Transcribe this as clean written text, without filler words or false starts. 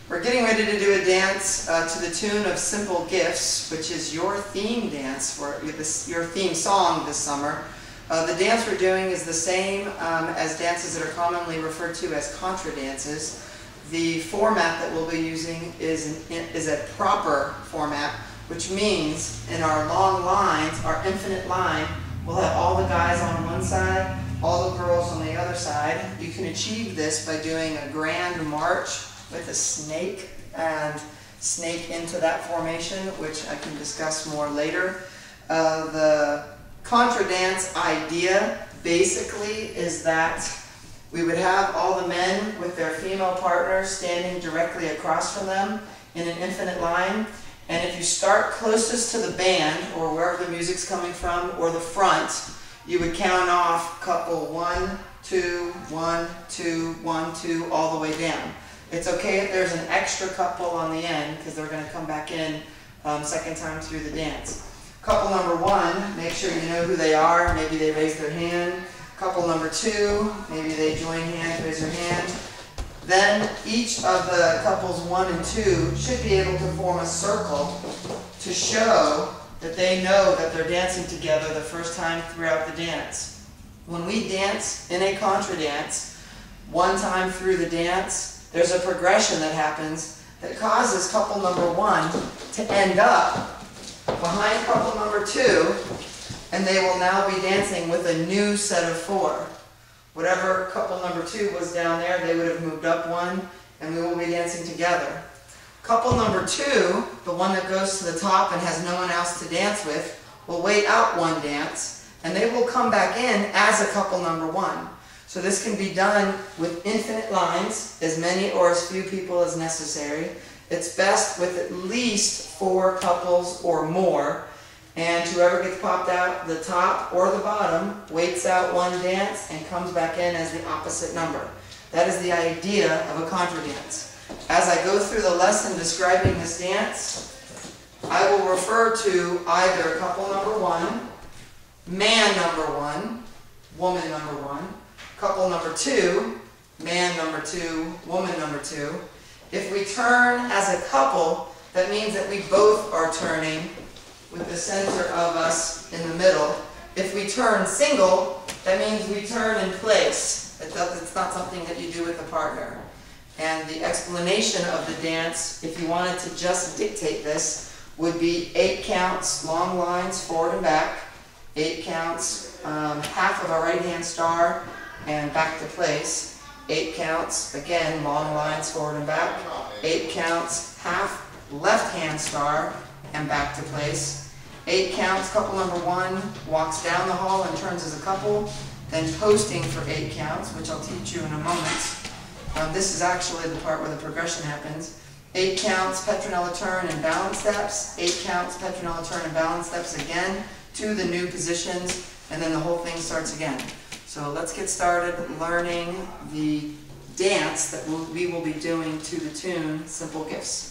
We're getting ready to do a dance to the tune of Simple Gifts, which is your theme dance for your theme song this summer. The dance we're doing is the same as dances that are commonly referred to as Contra dances. The format that we'll be using is a proper format, which means in our long lines, our infinite line, we'll have all the guys on one side, all the girls on the other side. You can achieve this by doing a grand march with a snake and snake into that formation, which I can discuss more later. The Contra dance idea basically is that we would have all the men with their female partners standing directly across from them in an infinite line. And if you start closest to the band, or wherever the music's coming from, or the front, you would count off couple 1, 2, 1, 2, 1, 2, all the way down. It's okay if there's an extra couple on the end, because they're going to come back in second time through the dance. Couple number 1, make sure you know who they are. Maybe they raise their hand. Couple number 2, maybe they join hands, raise their hand. Then each of the couples 1 and 2 should be able to form a circle to show that they know that they're dancing together the first time throughout the dance. When we dance in a Contra dance, one time through the dance, there's a progression that happens that causes couple number 1 to end up behind couple number 2, and they will now be dancing with a new set of 4. Whatever couple number 2 was down there, they would have moved up 1, and we will be dancing together. Couple number 2, the one that goes to the top and has no one else to dance with, will wait out one dance, and they will come back in as a couple number 1. So this can be done with infinite lines, as many or as few people as necessary. It's best with at least 4 couples or more. And whoever gets popped out the top or the bottom waits out one dance and comes back in as the opposite number. That is the idea of a Contra dance. As I go through the lesson describing this dance, I will refer to either couple number 1, man number 1, woman number 1, couple number 2, man number 2, woman number 2. If we turn as a couple, that means that we both are turning with the center of us in the middle. If we turn single, that means we turn in place. It's not something that you do with a partner. And the explanation of the dance, if you wanted to just dictate this, would be 8 counts, long lines, forward and back, 8 counts, half of a right hand star, and back to place, 8 counts, again, long lines, forward and back, 8 counts, half left hand star, and back to place. 8 counts, couple number 1 walks down the hall and turns as a couple, then posting for 8 counts, which I'll teach you in a moment. This is actually the part where the progression happens. 8 counts, Petronella turn and balance steps, 8 counts, Petronella turn and balance steps again to the new positions, and then the whole thing starts again. So let's get started learning the dance that we will be doing to the tune Simple Gifts.